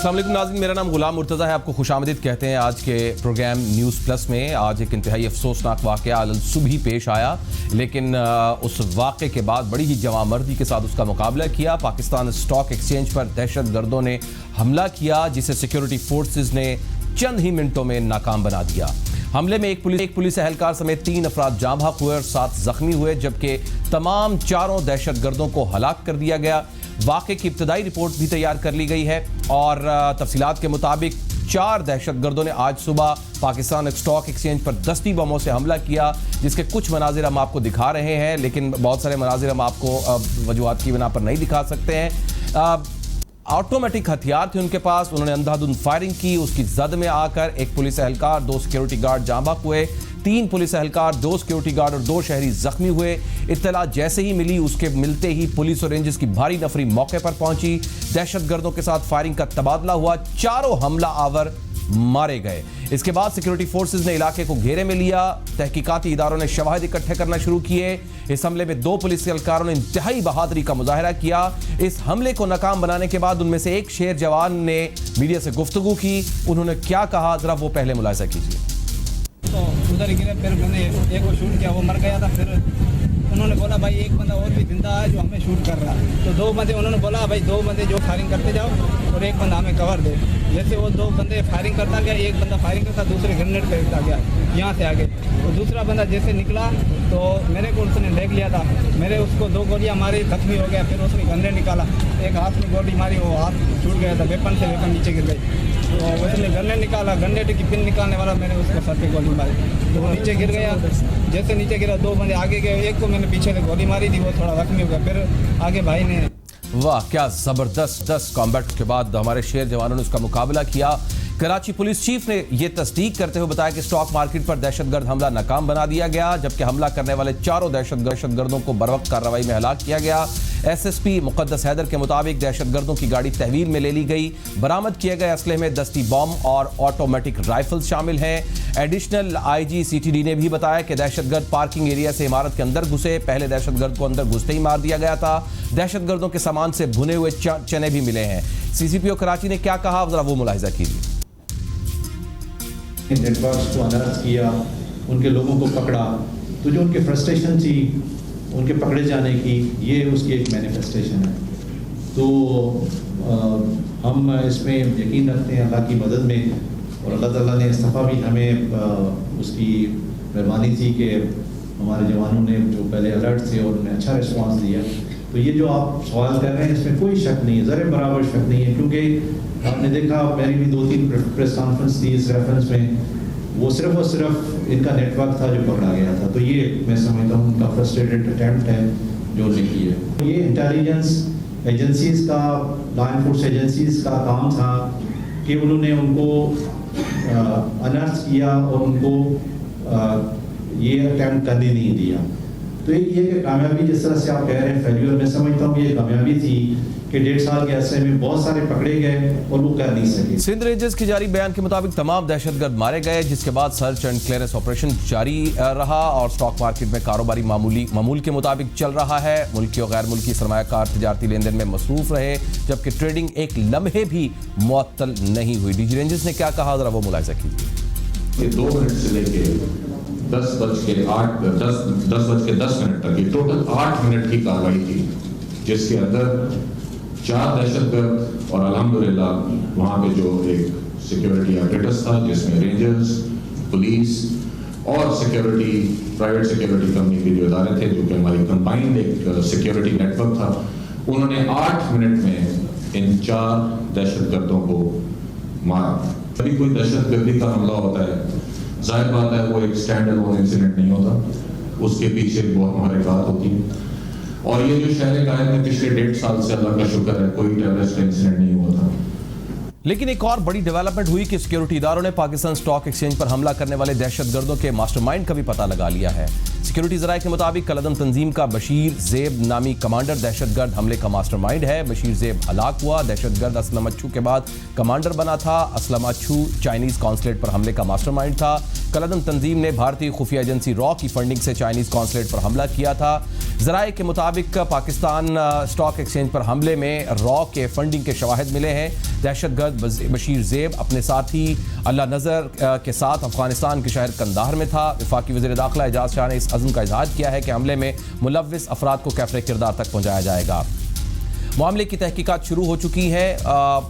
अस्सलाम वालेकुम नाज़रीन, मेरा नाम गुलाम मुर्तज़ा है। आपको खुशामदीद कहते हैं आज के प्रोग्राम न्यूज़ प्लस में। आज एक इंतहाई अफसोसनाक वाक़या अल सुबह पेश आया, लेकिन उस वाक़े के बाद बड़ी ही जवामर्दी के साथ उसका मुकाबला किया। पाकिस्तान स्टॉक एक्सचेंज पर दहशत गर्दों ने हमला किया, जिसे सिक्योरिटी फोर्सेज ने चंद ही मिनटों में नाकाम बना दिया। हमले में एक पुलिस एहलकार समेत 3 अफराद जाँ बहक हुए और 7 जख्मी हुए, जबकि तमाम 4 दहशत गर्दों को हलाक कर दिया गया। वाक़े की इब्तदाई रिपोर्ट भी तैयार कर ली गई है और तफसीलात के मुताबिक 4 दहशत गर्दों ने आज सुबह पाकिस्तान स्टॉक एक्सचेंज पर दस्ती बमों से हमला किया, जिसके कुछ मनाजिर हम आपको दिखा रहे हैं, लेकिन बहुत सारे मनाजिर हम आपको वजूहात की बिना पर नहीं दिखा सकते हैं। ऑटोमेटिक हथियार थे उनके पास, उन्होंने अंधाधुंध फायरिंग की। उसकी जद में आकर एक पुलिस एहलकार, 2 सिक्योरिटी गार्ड जाँ बहक हुए, 3 पुलिस एहलकार, 2 सिक्योरिटी गार्ड और 2 शहरी जख्मी हुए। इत्तला जैसे ही मिली, उसके मिलते ही पुलिस और रेंजर्स की भारी नफरी मौके पर पहुंची। दहशत गर्दों के साथ फायरिंग का तबादला हुआ, 4 हमला आवर मारे गए। इसके बाद सिक्योरिटी फोर्सेज ने इलाके को घेरे में लिया। तहकीकाती इदारों ने शवाहिद इकट्ठे करना शुरू किए। इस हमले में 2 पुलिस एहलकारों ने इंतहाई बहादुरी का मुजाहरा किया। इस हमले को नाकाम बनाने के बाद उनमें से एक शेर जवान ने मीडिया से गुफ्तगू की। उन्होंने क्या कहा, जरा वो पहले मुलाहिजा कीजिए। तो उधर ही गिरे, फिर मैंने एक को शूट किया, वो मर गया था। फिर उन्होंने बोला भाई एक बंदा और भी जिंदा है जो हमें शूट कर रहा है। तो 2 बंदे, उन्होंने बोला भाई 2 बंदे जो फायरिंग करते जाओ और एक बंदा हमें कवर दे। जैसे वो 2 बंदे फायरिंग करता गया, एक बंदा फायरिंग करता, दूसरे ग्रेनेड फेंकता गया यहाँ से आगे। तो दूसरा बंदा जैसे निकला तो मेरे को उसने देख लिया था, मेरे उसको 2 गोलियाँ मारी, जख्मी हो गया। फिर उसने ग्रेनेड निकाला, एक हाथ में गोली मारी, वो हाथ छूट गया था, वेपन से वेपन नीचे गिर गई। तो उसने ग्रेनेड निकाला, ग्रेनेड की पिन निकालने वाला मैंने उसको सर पे गोली मारी, तो वो नीचे गिर गया। जैसे नीचे गिरा 2 बंदे आगे गए, एक को मैंने पीछे से गोली मारी थी, वो थोड़ा जख्मी हो गया। फिर आगे भाई ने, वाह क्या जबरदस्त कॉम्बैट के बाद हमारे शेर जवानों ने उसका मुकाबला किया। कराची पुलिस चीफ ने यह तस्दीक करते हुए बताया कि स्टॉक मार्केट पर दहशतगर्द हमला नाकाम बना दिया गया, जबकि हमला करने वाले 4 दहशतगर्दों को बरवक्त कार्रवाई में हलाक किया गया। एसएसपी मुकद्दस हैदर के मुताबिक दहशतगर्दों की गाड़ी तहवील में ले ली गई। बरामद किए गए असले में दस्ती बम और ऑटोमेटिक राइफल्स शामिल हैं। एडिशनल आईजी सीटीडी ने भी बताया कि दहशतगर्द पार्किंग एरिया से इमारत के अंदर घुसे। पहले दहशतगर्द को अंदर घुसते ही मार दिया गया था। दहशतगर्दों के सामान से भुने हुए चने भी मिले हैं। सीसीपीओ कराची ने क्या कहा, जरा वो मुलाहिजा कीजिए। नेटवर्क्स को अनर्थ किया, उनके लोगों को पकड़ा, तो जो उनकी फ्रस्ट्रेशन थी उनके पकड़े जाने की, ये उसकी एक मैनिफेस्टेशन है। तो हम इसमें यकीन रखते हैं अल्लाह की मदद में, और अल्लाह ताला ने इस दफ़ा भी हमें उसकी मेहरबानी थी कि हमारे जवानों ने जो पहले अलर्ट थे और उन्होंने अच्छा रिस्पॉन्स दिया। तो ये जो आप सवाल कर रहे हैं इसमें कोई शक नहीं है, ज़रा बराबर शक नहीं है, क्योंकि आपने देखा मेरी भी 2-3 प्रेस कॉन्फ्रेंस थी इस रेफरेंस में, वो सिर्फ और सिर्फ इनका नेटवर्क था जो पकड़ा गया था। तो ये मैं समझता हूँ उनका फ्रस्ट्रेटेड अटैम्प्ट है जो उन्होंने किया। ये इंटेलिजेंस एजेंसीज़ का, लॉ एनफोर्स एजेंसीज़ का काम था कि उन्होंने उनको अनर्थ किया और उनको ये अटैम्प्ट करने नहीं दिया। तो एक ये कि कामयाबी, जिस तरह से आप कह रहे हैं फेल्यूर, मैं समझता हूँ ये कामयाबी थी कि 1.5 साल के अरसे में बहुत सारे पकड़े गए और वो कर नहीं सके। सिंध रेंजर्स के जारी बयान के मुताबिक तमाम दहशतगर्द मारे गए, जिसके बाद सर्च एंड क्लियरेंस ऑपरेशन जारी रहा और स्टॉक मार्केट में कारोबारी मामूल के मुताबिक चल रहा है। मुल्की और गैर मुल्की सरमायाकार तिजारती लेन देन में मसरूफ रहे, जबकि ट्रेडिंग एक लम्हे भी मुअत्तल नहीं हुई। डीजी रेंजर्स ने क्या कहा, जरा वो मुलाहिजा कीजिए। 2 मिनट से लेके 10 बज के 10 मिनट तक की टोटल 8 मिनट की कार्रवाई थी, जिसके अंदर 4 दहशतगर्द और अल्हम्दुलिल्लाह वहाँ पे जो एक सिक्योरिटी ऑपरेटर्स था, जिसमें रेंजर्स, पुलिस और सिक्योरिटी, प्राइवेट सिक्योरिटी कंपनी के जो इदारे थे, जो कि हमारी कंबाइंड एक सिक्योरिटी नेटवर्क था, उन्होंने 8 मिनट में इन 4 दहशतगर्दों को मारा। कभी कोई दहशतगर्दी का हमला होता है, जाहिर बात है वो एक स्टैंड अलोन इंसिडेंट नहीं होता, उसके पीछे बहुत महरक़ात होती है। और ये जो शहर कायद में पिछले 1.5 साल से अल्लाह का शुक्र है कोई टेररिस्ट इंसिडेंट नहीं हुआ था। लेकिन एक और बड़ी डेवलपमेंट हुई कि सिक्योरिटी इदारों ने पाकिस्तान स्टॉक एक्सचेंज पर हमला करने वाले दहशतगर्दों के मास्टरमाइंड का भी पता लगा लिया है। सिक्योरिटी ज़राए के मुताबिक कलदम तंजीम का बशीर ज़ेब नामी कमांडर दहशतगर्द हमले का मास्टरमाइंड है। बशीर ज़ेब हलाक हुआ। दहशतगर्द असलम अच्छू के बाद कमांडर बना था। असलम अच्छू चाइनीज़ कॉन्सुलेट पर हमले का मास्टरमाइंड था। कलअदम तंजीम ने भारतीय खुफिया एजेंसी रॉ की फंडिंग से चाइनीज कॉन्सुलेट पर हमला किया था। जराए के मुताबिक पाकिस्तान स्टॉक एक्सचेंज पर हमले में रॉ के फंडिंग के शवाहिद मिले हैं। दहशतगर्द बशीर ज़ेब अपने साथी अल्लाह नज़र के साथ अफगानिस्तान के शहर कंदाहर में था। वफाकी वज़ीर दाखिला एजाज शाह ने इस अज़्म का इजहार किया है कि हमले में मुलव्विस अफराद को कैफरे किरदार तक पहुँचाया जाएगा। मामले की तहकीकात शुरू हो चुकी है।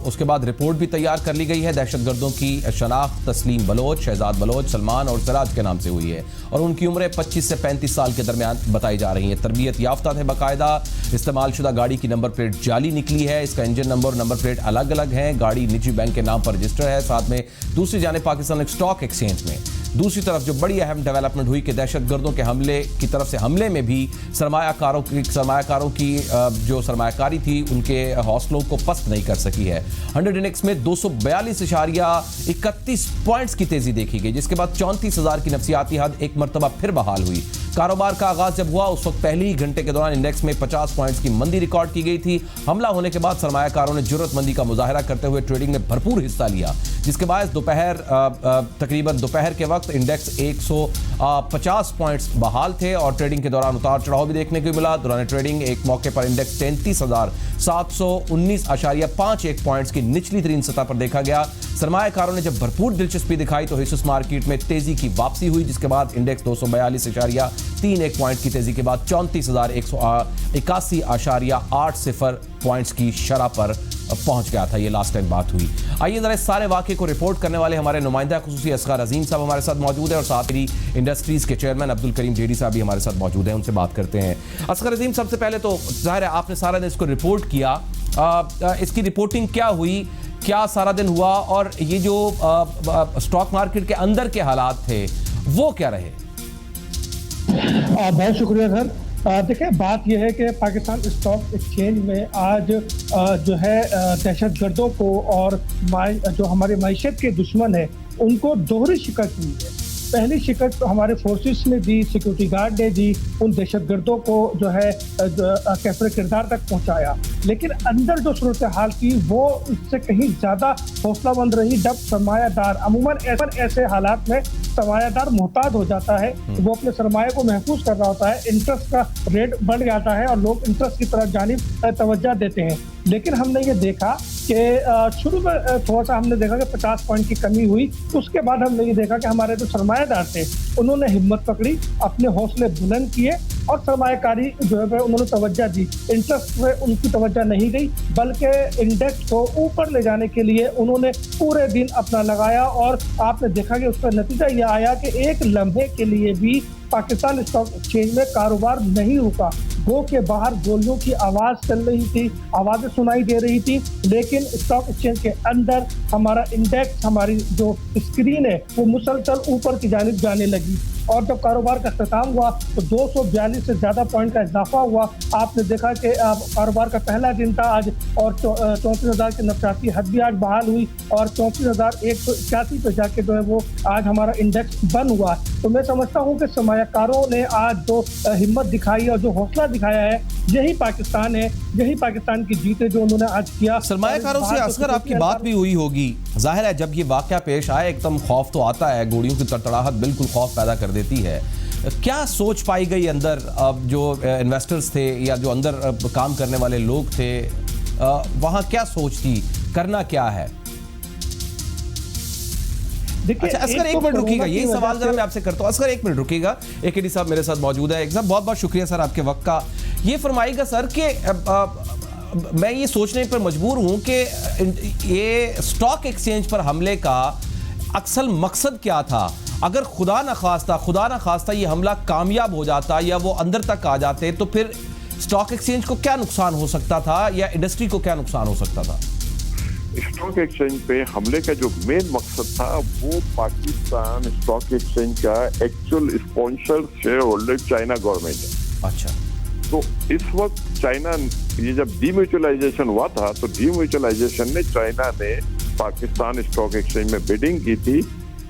उसके बाद रिपोर्ट भी तैयार कर ली गई है। दहशतगर्दों की शनाख्त तस्लीम बलोच, शहजाद बलोच, सलमान और सिराज के नाम से हुई है और उनकी उम्रें 25 से 35 साल के दरमियान बताई जा रही है। तरबियत याफ्ता थे बाकायदा। इस्तेमाल शुदा गाड़ी की नंबर प्लेट जाली निकली है। इसका इंजन नंबर और नंबर प्लेट अलग अलग है। गाड़ी निजी बैंक के नाम पर रजिस्टर है। साथ में दूसरी जाने पाकिस्तान स्टॉक एक्सचेंज में दूसरी तरफ जो बड़ी अहम डेवलपमेंट हुई कि दहशतगर्दों के हमले की तरफ से हमले में भी सरमायाकारों की जो सरमायाकारी थी उनके हौसलों को पस्त नहीं कर सकी है। 100 इंडेक्स में 242.31 पॉइंट्स की तेजी देखी गई, जिसके बाद 34,000 की नफसियाती हद एक मरतबा फिर बहाल हुई। कारोबार का आगाज जब हुआ उस वक्त पहले ही घंटे के दौरान इंडेक्स में 50 पॉइंट्स की मंदी रिकॉर्ड की गई थी। हमला होने के बाद सरमायाकारों ने जुर्रतमंदी का मुजाहरा करते हुए ट्रेडिंग में भरपूर हिस्सा लिया, जिसके बाद तकरीबन दोपहर के वक्त इंडेक्स 150 पॉइंट्स बहाल थे और ट्रेडिंग के दौरान उतार चढ़ाव भी देखने को मिला। दौरान ट्रेडिंग एक मौके पर इंडेक्स 33,719.51 पॉइंट्स की निचली तरीन सतह पर देखा गया। सरमायाकारों ने जब भरपूर दिलचस्पी दिखाई तो हिस्सों मार्केट में तेजी की वापसी हुई, जिसके बाद इंडेक्स 242.31 पॉइंट की तेजी के बाद 34,181.80 पॉइंट्स की शरह पर पहुंच गया था। ये लास्ट टाइम बात हुई। आइए जरा इस सारे वाक़े को रिपोर्ट करने वाले हमारे नुमाइंदा खुसूसी असगर अजीम साहब हमारे साथ मौजूद है और साथ ही इंडस्ट्रीज के चेयरमैन अब्दुल करीम जेडी साहब भी हमारे साथ मौजूद हैं। उनसे बात करते हैं। असगर अजीम, सबसे पहले तो जाहिर है आपने सारा दिन इसको रिपोर्ट किया, इसकी रिपोर्टिंग क्या हुई, क्या सारा दिन हुआ और ये जो स्टॉक मार्केट के अंदर के हालात थे वो क्या रहे? बहुत शुक्रिया सर। देखिए, बात यह है कि पाकिस्तान स्टॉक एक्सचेंज में आज जो है दहशतगर्दों को और जो हमारे मईशत के दुश्मन है उनको दोहरी शिकस्त हुई है। पहली शिकस्त हमारे फोर्सेस ने दी, सिक्योरिटी गार्ड ने दी, उन दहशतगर्दों को जो है कैफरे किरदार तक पहुंचाया, लेकिन अंदर जो सूरत हाल थी वो इससे कहीं ज़्यादा हौसलामंद रही। जब सरमायादार अमूमन ऐसे हालात में सरमायादार मोहताज हो जाता है, वो अपने सरमाए को महफूज कर रहा होता है, इंटरेस्ट का रेट बढ़ जाता है और लोग इंटरेस्ट की तरफ जानिब तवज्जो देते हैं। लेकिन हमने ये देखा कि शुरू में थोड़ा सा हमने देखा कि 50 पॉइंट की कमी हुई। उसके बाद हमने ये देखा कि हमारे जो सरमायादार थे उन्होंने हिम्मत पकड़ी, अपने हौसले बुलंद किए और सरमायाकारी जो है उन्होंने तवज्जो दी। इंटरेस्ट में उनकी तवज्जो नहीं गई, बल्कि इंडेक्स को ऊपर ले जाने के लिए उन्होंने पूरे दिन अपना लगाया और आपने देखा कि उसका नतीजा यह आया कि एक लम्हे के लिए भी पाकिस्तान स्टॉक एक्सचेंज में कारोबार नहीं रुका। गो के बाहर गोलियों की आवाज़ चल रही थी, आवाज़ें सुनाई दे रही थी, लेकिन स्टॉक एक्सचेंज के अंदर हमारा इंडेक्स, हमारी जो स्क्रीन है वो मुसलसल ऊपर की जानिब जाने लगी और जब कारोबार का अख्ताम हुआ तो 242 से ज़्यादा पॉइंट का इजाफा हुआ। आपने देखा कि कारोबार का पहला दिन था आज और 34,000 की नफसियाती हद भी आज बहाल हुई और 34,181 पे जाके जो है वो आज हमारा इंडेक्स बंद हुआ। तो मैं समझता हूँ कि सरमायाकारों ने आज जो हिम्मत दिखाई और जो हौसला दिखाया है, यही पाकिस्तान है, यही पाकिस्तान की जीत है जो उन्होंने आज किया। सरमायाकारों से असगर आपकी बात भी हुई होगी। जाहिर है जब ये वाकया पेश आए एकदम खौफ तो आता है, गोलियों की तड़तड़ाहट बिल्कुल खौफ पैदा कर देती है। क्या सोच पाई गई अंदर जो इन्वेस्टर्स थे या जो अंदर काम करने वाले लोग थे, वहाँ क्या सोच थी, करना क्या है? अच्छा असगर एक मिनट रुकिएगा, यही सवाल जरा मैं आपसे करता हूँ। असगर एक मिनट रुकिएगा, एकेडी साहब मेरे साथ मौजूद है। एक साहब बहुत बहुत शुक्रिया सर आपके वक्त का। ये फरमाइएगा सर कि मैं ये सोचने पर मजबूर हूँ कि ये स्टॉक एक्सचेंज पर हमले का अक्सर मकसद क्या था? अगर खुदा न खास्ता ये हमला कामयाब हो जाता या वो अंदर तक आ जाते तो फिर स्टॉक एक्सचेंज को क्या नुकसान हो सकता था या इंडस्ट्री को क्या नुकसान हो सकता था? स्टॉक एक्सचेंज पे हमले का जो मेन मकसद था वो पाकिस्तान स्टॉक एक्सचेंज का actual sponsor share holder China government है। अच्छा, तो इस वक्त चाइना, ये जब डीम्यूचुअलाइजेशन हुआ था तो डीम्यूचुअलाइजेशन ने चाइना ने पाकिस्तान स्टॉक एक्सचेंज में बिडिंग की थी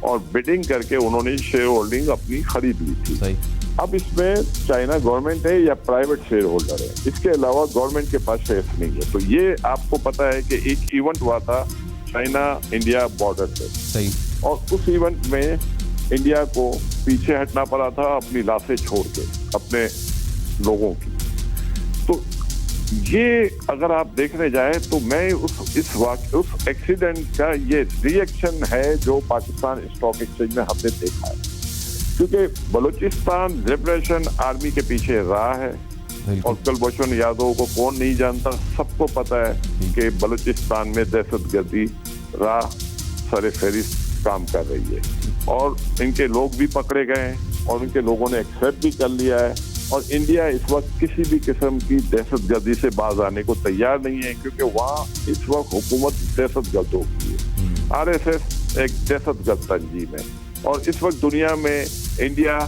और बिडिंग करके उन्होंने शेयर होल्डिंग अपनी खरीद ली थी। सही। अब इसमें चाइना गवर्नमेंट है या प्राइवेट शेयर होल्डर है, इसके अलावा गवर्नमेंट के पास शेयर नहीं है। तो ये आपको पता है कि एक इवेंट हुआ था चाइना इंडिया बॉर्डर पे। सही। और उस इवेंट में इंडिया को पीछे हटना पड़ा था अपनी लाशें छोड़ के अपने लोगों की। तो ये अगर आप देखने जाए तो मैं उस एक्सीडेंट का ये रिएक्शन है जो पाकिस्तान स्टॉक एक्सचेंज में हमने देखा है, क्योंकि बलूचिस्तान लिबरेशन आर्मी के पीछे रहा है और कुलभूषण यादव को कौन नहीं जानता, सबको पता है कि बलूचिस्तान में दहशतगर्दी राह सरे फहरिस्त काम कर रही है और इनके लोग भी पकड़े गए हैं और उनके लोगों ने एक्सेप्ट भी कर लिया है। और इंडिया इस वक्त किसी भी किस्म की दहशतगर्दी से बाज आने को तैयार नहीं है, क्योंकि वहाँ इस वक्त हुकूमत दहशतगर्दों की है। आरएसएस एक दहशतगर्द तंजीम है और इस वक्त दुनिया में इंडिया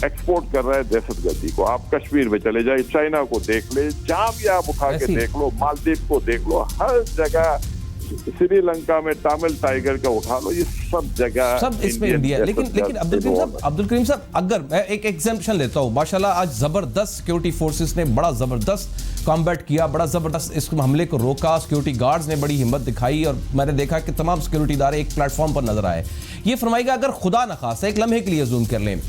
एक्सपोर्ट कर रहा है दहशतगर्दी को। आप कश्मीर में चले जाए, चाइना को देख ले, जहां भी आप उठा के देख लो, मालदीव को देख लो, हर जगह, श्रीलंका में तमिल टाइगर का उठा लो, ये सब जगह सब इसमें इंडिया। लेकिन अब्दुल करीम साहब अगर मैं एक एग्जाम्पशन लेता हूँ, माशाल्लाह आज जबरदस्त सिक्योरिटी फोर्सेस ने बड़ा जबरदस्त कॉम्बैट किया, बड़ा जबरदस्त इस हमले को रोका, सिक्योरिटी गार्ड्स ने बड़ी हिम्मत दिखाई और मैंने देखा कि तमाम सिक्योरिटी इदारे एक प्लेटफॉर्म पर नजर आए। ये फरमाइएगा अगर खुदा न खास्ता एक लम्हे के लिए जूम कर लें,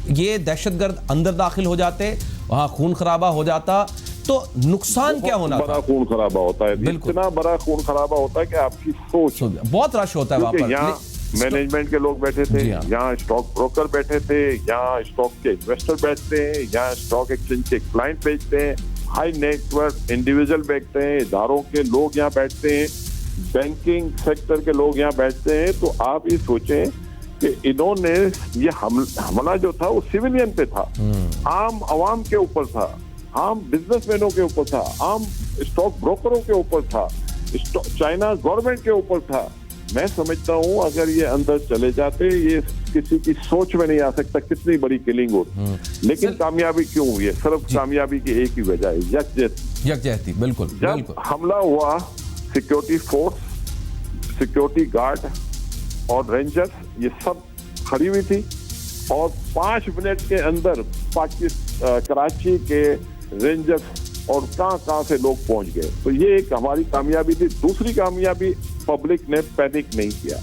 ये दहशतगर्द अंदर दाखिल हो जाते, वहां खून खराबा हो जाता, तो नुकसान क्या होना? बड़ा खून खराबा होता है, इतना बड़ा खून खराबा होता है कि आपकी सोच, बहुत रश होता है वहां पर। यहाँ मैनेजमेंट के लोग बैठे थे, यहाँ स्टॉक ब्रोकर बैठे थे, यहाँ स्टॉक के इन्वेस्टर बैठते हैं, यहाँ स्टॉक एक्सचेंज के क्लाइंट बेचते हैं, हाई नेटवर्क इंडिविजुअल बैठते हैं, इदारों के लोग यहाँ बैठते हैं, बैंकिंग सेक्टर के लोग यहाँ बैठते हैं। तो आप ये सोचें कि इन्होंने ये हमला जो था वो सिविलियन पे था, आम आवाम के ऊपर था, आम बिजनेसमैनों के ऊपर था, आम स्टॉक ब्रोकरों के ऊपर था, चाइना गवर्नमेंट के ऊपर था। मैं समझता हूँ अगर ये अंदर चले जाते, ये किसी की सोच में नहीं आ सकता कितनी बड़ी किलिंग होती। लेकिन कामयाबी क्यों हुई है? सिर्फ कामयाबी की एक ही वजह है, यकजहती। बिल्कुल जब हमला हुआ, सिक्योरिटी फोर्स, सिक्योरिटी गार्ड और रेंजर्स ये सब खड़ी हुई थी और 5 मिनट के अंदर कराची के रेंजर्स और कहां से लोग पहुंच गए। तो ये एक हमारी कामयाबी थी। दूसरी कामयाबी, पब्लिक ने पैनिक नहीं किया।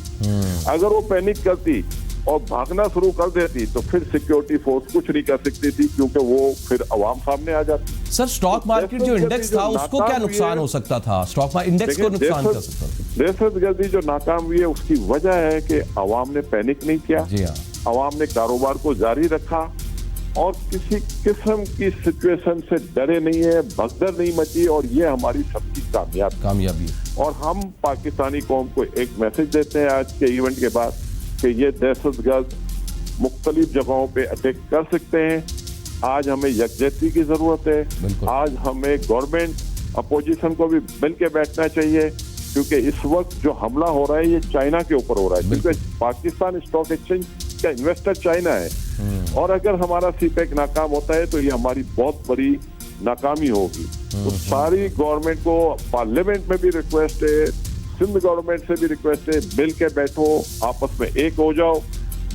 अगर वो पैनिक करती और भागना शुरू कर देती तो फिर सिक्योरिटी फोर्स कुछ नहीं कर सकती थी, क्योंकि वो फिर अवाम सामने आ जाती। सर स्टॉक मार्केट जो इंडेक्स था उसको क्या नुकसान हो सकता था? स्टॉक इंडेक्स को नुकसान कर सकता था। दहशतगर्दी जो नाकाम हुई है उसकी वजह है कि अवाम ने पैनिक नहीं किया, अवाम ने कारोबार को जारी रखा और किसी किस्म की सिचुएशन से डरे नहीं है, भगदड़ नहीं मची, और ये हमारी सबकी कामयाबी। और हम पाकिस्तानी कौम को एक मैसेज देते हैं आज के इवेंट के बाद कि ये दहशतगर्द मुख्तलिफ जगहों पे अटैक कर सकते हैं। आज हमें यकजहती की जरूरत है। आज हमें गवर्नमेंट अपोजिशन को भी मिल के बैठना चाहिए, क्योंकि इस वक्त जो हमला हो रहा है ये चाइना के ऊपर हो रहा है, क्योंकि पाकिस्तान स्टॉक एक्सचेंज का इन्वेस्टर चाइना है। और अगर हमारा सीपेक नाकाम होता है तो ये हमारी बहुत बड़ी नाकामी होगी। तो सारी गवर्नमेंट को, पार्लियामेंट में भी रिक्वेस्ट है, सिंध गवर्नमेंट से भी रिक्वेस्ट है, मिल के बैठो, आपस में एक हो जाओ।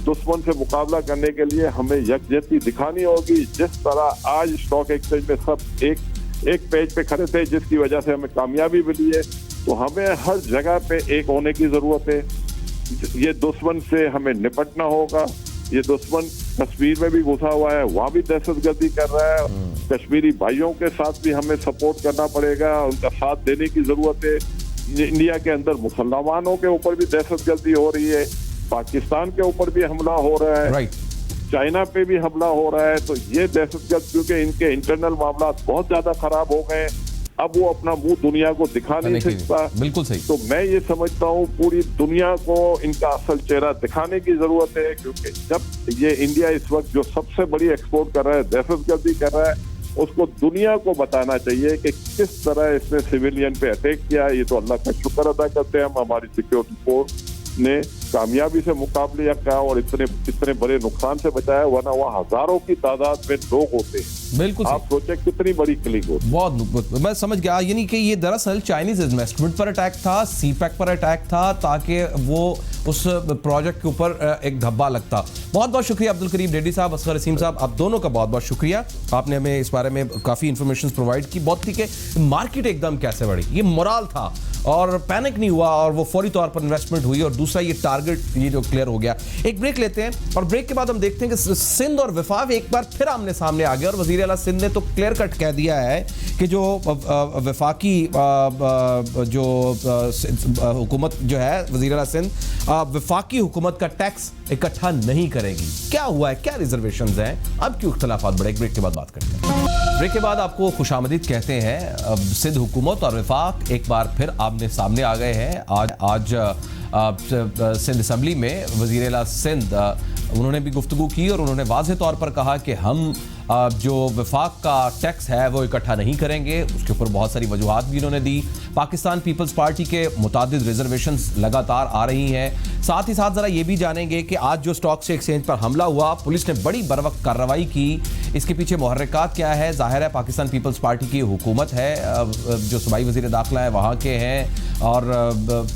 दुश्मन से मुकाबला करने के लिए हमें यकजहती दिखानी होगी। जिस तरह आज स्टॉक एक्सचेंज में सब एक पेज पे खड़े थे, जिसकी वजह से हमें कामयाबी मिली है, तो हमें हर जगह पे एक होने की जरूरत है। ये दुश्मन से हमें निपटना होगा। ये दुश्मन कश्मीर में भी घुसा हुआ है, वहां भी दहशतगर्दी कर रहा है। कश्मीरी भाइयों के साथ भी हमें सपोर्ट करना पड़ेगा, उनका साथ देने की जरूरत है। इंडिया के अंदर मुसलमानों के ऊपर भी दहशतगर्दी हो रही है, पाकिस्तान के ऊपर भी हमला हो रहा है, चाइना पे भी हमला हो रहा है। तो ये दहशतगर्द, क्योंकि इनके इंटरनल मामला बहुत ज्यादा खराब हो गए, अब वो अपना मुंह दुनिया को दिखा नहीं सकता। बिल्कुल सही। तो मैं ये समझता हूँ पूरी दुनिया को इनका असल चेहरा दिखाने की जरूरत है, क्योंकि जब ये इंडिया इस वक्त जो सबसे बड़ी एक्सपोर्ट कर रहा है, दहशतगर्दी कर रहा है, उसको दुनिया को बताना चाहिए कि किस तरह इसने सिविलियन पे अटैक किया। ये तो अल्लाह का शुक्र अदा करते हैं हम, हमारी सिक्योरिटी फोर्स ने कामयाबी से मुकाबला किया और इतने बड़े नुकसान से बचाया, वरना वहाँ हजारों की तादाद में लोग होते हैं बिल्कुल आप सोचे कितनी बड़ी क्लिक हो। बहुत मैं समझ गया, यानी कि ये दरअसल चाइनीज इन्वेस्टमेंट पर अटैक था, सीपैक पर अटैक था, ताकि वो उस प्रोजेक्ट के ऊपर एक धब्बा लगता। बहुत बहुत शुक्रिया अब्दुल करीम डेडी साहब, असगर असीम साहब, आप दोनों का बहुत बहुत शुक्रिया। आपने हमें इस बारे में काफ़ी इंफॉर्मेशन प्रोवाइड की। बहुत ठीक है, मार्केट एकदम कैसे बढ़ी, ये मोराल था और पैनिक नहीं हुआ और वो फौरी तौर पर इन्वेस्टमेंट हुई। और दूसरा ये टारगेट ये जो क्लियर हो गया। एक ब्रेक लेते हैं और ब्रेक के बाद हम देखते हैं कि सिंध और वफाक एक बार फिर आमने सामने आ गया और वजीर आला सिंध ने तो क्लियर कट कह दिया है कि जो वफाकी जो हुकूमत जो है वजीर आला सिंध वफाकी हुकूमत का टैक्स इकट्ठा नहीं करेगी। क्या हुआ है, क्या रिजर्वेशंस हैं, अब क्यों इख्तलाफात बढ़े, ब्रेक के बाद बात करते हैं। ब्रेक के बाद आपको खुशामदीद कहते हैं। अब सिंध हुकूमत और वफाक एक बार फिर आमने सामने आ गए हैं। आज सिंध असम्बली में वज़ीर आला सिंध उन्होंने भी गुफ्तगू की और उन्होंने वाज़ेह तौर पर कहा कि हम जो वफाक का टैक्स है वो इकट्ठा नहीं करेंगे। उसके ऊपर बहुत सारी वजूहात भी उन्होंने दी। पाकिस्तान पीपल्स पार्टी के मुतादिद रिजर्वेशंस लगातार आ रही हैं। साथ ही साथ ज़रा ये भी जानेंगे कि आज जो स्टॉक एक्सचेंज पर हमला हुआ, पुलिस ने बड़ी बरवक्त कार्रवाई की, इसके पीछे मुहर्रिकात क्या है। ज़ाहिर है पाकिस्तान पीपल्स पार्टी की हुकूमत है, जो सूबाई वज़ीर दाखिला है वहाँ के हैं, और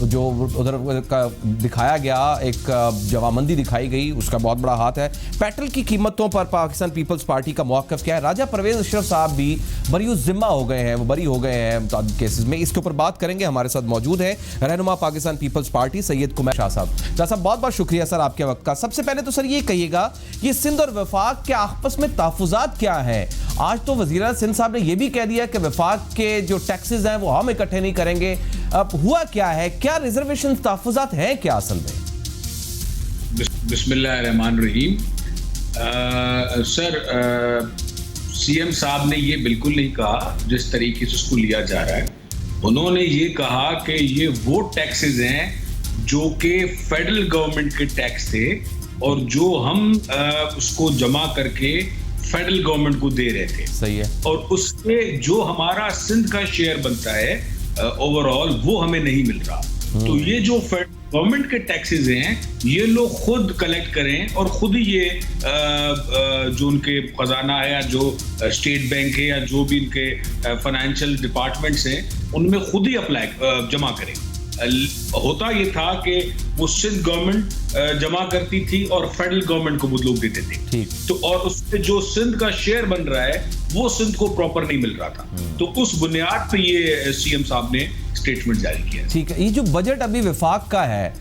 जो उधर का दिखाया गया एक जवाबंदी दिखाई गई, उसका बहुत बड़ा हाथ है। पेट्रोल की कीमतों पर पाकिस्तान पीपल्स पार्टी का मौक़िफ़ क्या है। राजा परवेज़ अशरफ साहब भी बरी ज़िम्मा हो गए हैं, वो बरी हो गए हैं मुताबिक केसेस में। इसके ऊपर बात करेंगे। हमारे साथ मौजूद है रहनुमा पाकिस्तान पीपल्स पार्टी सैयद कुमैर शाह साहब। शाह साहब बहुत बहुत शुक्रिया सर आपके वक्त का। सबसे पहले तो सर ये कहिएगा, ये सिंध और वफाक के आपस में तहफ़्फ़ुज़ात क्या हैं। आज तो वज़ीर आला सिंध साहब ने यह भी कह दिया कि वफाक के जो टैक्सेस हैं वो हम इकट्ठे नहीं करेंगे। अब हुआ क्या है, क्या रिजर्वेशन तहफ़्फ़ुज़ात हैं क्या असल में? बिस्मिल्लाहिर्रहमानिर्रहीम। सर सीएम साहब ने ये बिल्कुल नहीं कहा जिस तरीके से उसको लिया जा रहा है। उन्होंने ये कहा कि ये वो टैक्सेस हैं जो कि फेडरल गवर्नमेंट के टैक्स थे और जो हम उसको जमा करके फेडरल गवर्नमेंट को दे रहे थे। सही है। और उसके जो हमारा सिंध का शेयर बनता है ओवरऑल वो हमें नहीं मिल रहा। तो ये जो गवर्नमेंट के टैक्सेस हैं ये लोग खुद कलेक्ट करें और खुद ही ये जो उनके खजाना है या जो स्टेट बैंक है या जो भी इनके फाइनेंशियल डिपार्टमेंट्स हैं उनमें खुद ही अप्लाई जमा करें। होता ये था कि वो सिंध गवर्नमेंट जमा करती थी और फेडरल गवर्नमेंट को वो लोग देते थे। तो और उससे जो सिंध का शेयर बन रहा है वो सिंध को प्रॉपर नहीं मिल रहा था। तो उस बुनियाद पे ये सीएम साहब ने स्टेटमेंट जारी किया। ठीक है, ये जो बजट अभी वफाक का है,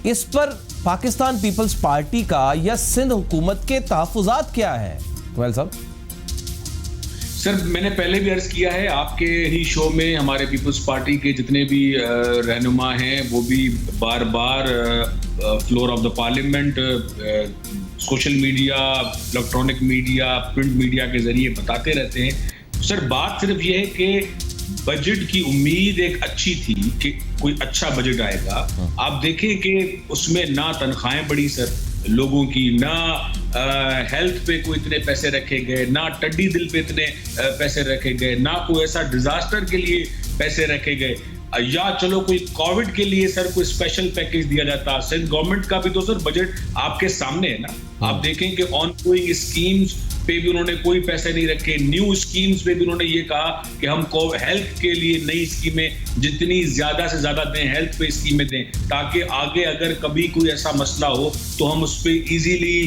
इस पर पाकिस्तान पीपल्स पार्टी का या सिंध हुकूमत के तहफ़्फ़ुज़ात क्या है कुमैर साहब? सर मैंने पहले भी अर्ज किया है आपके ही शो में, हमारे पीपल्स पार्टी के जितने भी रहनुमा हैं वो भी बार बार floor of the parliament, social media, electronic media, print media के जरिए बताते रहते हैं। सर बात सिर्फ ये है कि बजट की उम्मीद एक अच्छी थी कि कोई अच्छा बजट आएगा। आप देखें कि उसमें ना तनख्वाहें बढ़ी सर लोगों की, ना हेल्थ पे कोई इतने पैसे रखे गए, ना टड्डी दिल पे इतने पैसे रखे गए, ना कोई ऐसा डिजास्टर के लिए पैसे रखे गए, या चलो कोई कोविड के लिए सर कोई स्पेशल पैकेज दिया जाता। सिंध गवर्नमेंट का भी तो सर बजट आपके सामने है ना। आप देखें कि ऑन गोइंग स्कीम्स पे भी उन्होंने कोई पैसे नहीं रखे, न्यू स्कीम्स पे भी उन्होंने ये कहा कि हम हेल्थ के लिए नई स्कीमें जितनी ज्यादा से ज्यादा दें, हेल्थ पे स्कीमें दें, ताकि आगे अगर कभी कोई ऐसा मसला हो तो हम उस पर इजीली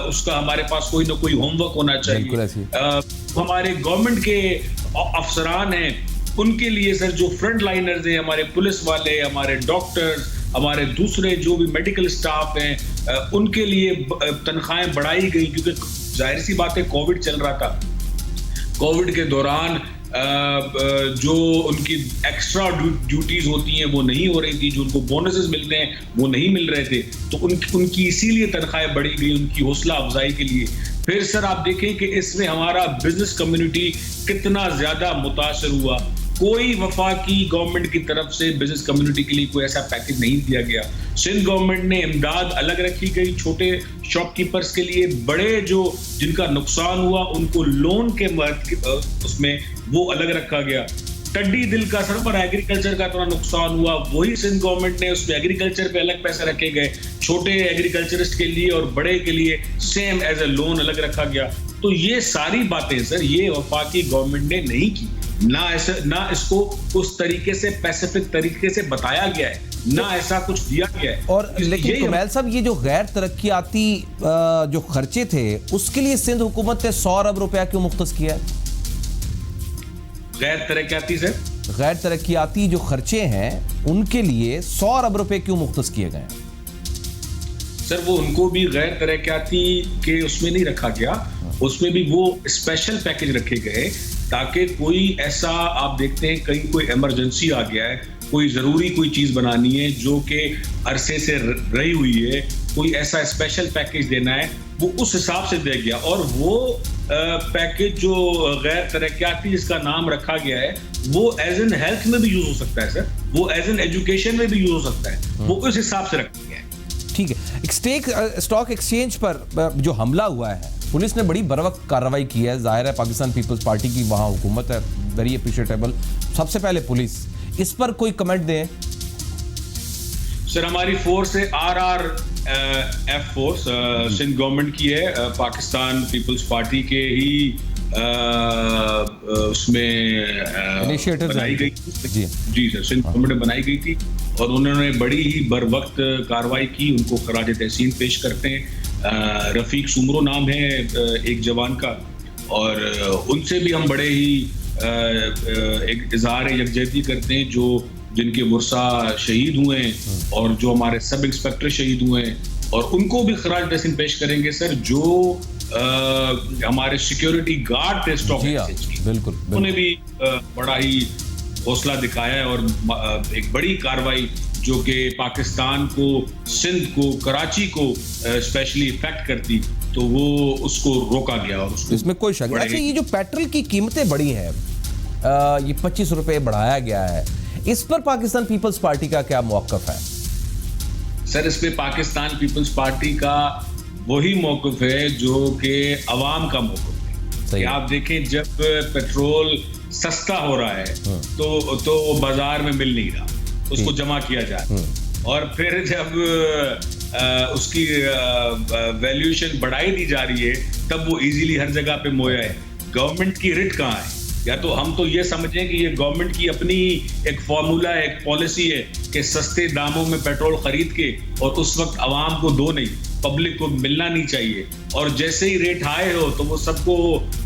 उसका हमारे पास कोई ना कोई होमवर्क होना चाहिए। हमारे गवर्नमेंट के अफसरान हैं उनके लिए सर जो फ्रंट लाइनर्स हैं, हमारे पुलिस वाले, हमारे डॉक्टर्स, हमारे दूसरे जो भी मेडिकल स्टाफ हैं, उनके लिए तनख्वाहें बढ़ाई गई क्योंकि जाहिर सी बात है कोविड चल रहा था। कोविड के दौरान जो उनकी एक्स्ट्रा ड्यूटीज होती हैं वो नहीं हो रही थी, जो उनको बोनसेस मिलते हैं वो नहीं मिल रहे थे, तो उनकी इसीलिए तनख्वाहें बढ़ी गई, उनकी हौसला अफजाई के लिए। फिर सर आप देखें कि इसमें हमारा बिजनेस कम्युनिटी कितना ज्यादा मुतासर हुआ। कोई वफाकी गवर्नमेंट की तरफ से बिजनेस कम्युनिटी के लिए कोई ऐसा पैकेज नहीं दिया गया। सिंध गवर्नमेंट ने इमदाद अलग रखी गई छोटे शॉपकीपर्स के लिए, बड़े जो जिनका नुकसान हुआ उनको लोन के उसमें वो अलग रखा गया। टड्डी दिल का सर पर एग्रीकल्चर का इतना नुकसान हुआ, वही सिंध गवर्नमेंट ने उसमें एग्रीकल्चर पे अलग पैसे रखे गए, छोटे एग्रीकल्चरिस्ट के लिए और बड़े के लिए सेम एज ए लोन अलग रखा गया। तो ये सारी बातें सर ये वफाकी गवर्नमेंट ने नहीं की, ना ऐसा, ना इसको उस तरीके से पैसिफिक तरीके से बताया गया है, ना ऐसा कुछ दिया गया है। और लेकिन कुमैल साहब, ये जो गैर तरक्याती जो खर्चे थे उसके लिए सिंध हुकूमत ने 100 अरब रुपया क्यों मुख्तस किया है? गैर तरक्याती सर, गैर तरक्याती जो खर्चे हैं उनके लिए 100 अरब रुपए क्यों मुख्तस किए गए हैं? सर वो उनको भी गैर तरक्याती के उसमें नहीं रखा गया, उसमें भी वो स्पेशल पैकेज रखे गए ताकि कोई ऐसा, आप देखते हैं कहीं कोई इमरजेंसी आ गया है, कोई जरूरी कोई चीज बनानी है जो कि अरसे से रही हुई है, कोई ऐसा स्पेशल पैकेज देना है, वो उस हिसाब से दिया गया। और वो पैकेज जो गैर तरक्याती जिसका नाम रखा गया है वो एज एन हेल्थ में भी यूज हो सकता है सर, वो एज एन एजुकेशन में भी यूज हो सकता है, वो उस हिसाब से रखा गया है। ठीक है, स्टॉक एक्सचेंज पर जो हमला हुआ है, पुलिस ने बड़ी बरवक्त कार्रवाई की है, जाहिर है पाकिस्तान पीपल्स पार्टी की वहां हुकूमत है, वेरी अप्रिशिएटेबल। सबसे पहले पुलिस, इस पर कोई कमेंट दें? सर हमारी फोर्स है RRF फोर्स, सिंध गवर्नमेंट की है, पाकिस्तान पीपल्स पार्टी के ही उसमें बनाई गई थी। जी सर, सिंध गवर्नमेंट में बनाई गई थी और उन्होंने बड़ी ही बर वक्त कार्रवाई की, उनको खराज तहसीन पेश करते हैं। रफीक सुमरो नाम है एक जवान का, और उनसे भी हम बड़े ही एक इजहार यकजहती करते हैं जो जिनके बुरसा शहीद हुए हैं और जो हमारे सब इंस्पेक्टर शहीद हुए हैं, और उनको भी खराज तहसीन पेश करेंगे सर, जो हमारे सिक्योरिटी गार्ड थे स्टॉक एक्सचेंज की, बिल्कुल उन्होंने भी बड़ा ही हौसला दिखाया है और एक बड़ी कार्रवाई जो कि पाकिस्तान को, सिंध को, कराची को स्पेशली इफेक्ट करती, तो वो उसको रोका गया और उसको, इसमें कोई शक नहीं। अच्छा, ये जो पेट्रोल की कीमतें बढ़ी हैं, ये 25 रुपए बढ़ाया गया है, इस पर पाकिस्तान पीपल्स पार्टी का क्या मौक़िफ़ है? सर इस पे पाकिस्तान पीपल्स पार्टी का वही मौक़िफ़ है जो कि अवाम का मौक़िफ़ है। आप देखें, जब पेट्रोल सस्ता हो रहा है तो बाजार में मिल नहीं रहा, उसको जमा किया जाए, और फिर जब उसकी वैल्यूएशन बढ़ाई दी जा रही है तब वो इजीली हर जगह पे मोया है। गवर्नमेंट की रिट कहाँ है? या तो हम तो ये समझें कि ये गवर्नमेंट की अपनी एक फॉर्मूला है, एक पॉलिसी है कि सस्ते दामों में पेट्रोल खरीद के और उस वक्त आवाम को दो नहीं, पब्लिक को मिलना नहीं चाहिए, और जैसे ही रेट हाई हो तो वो सबको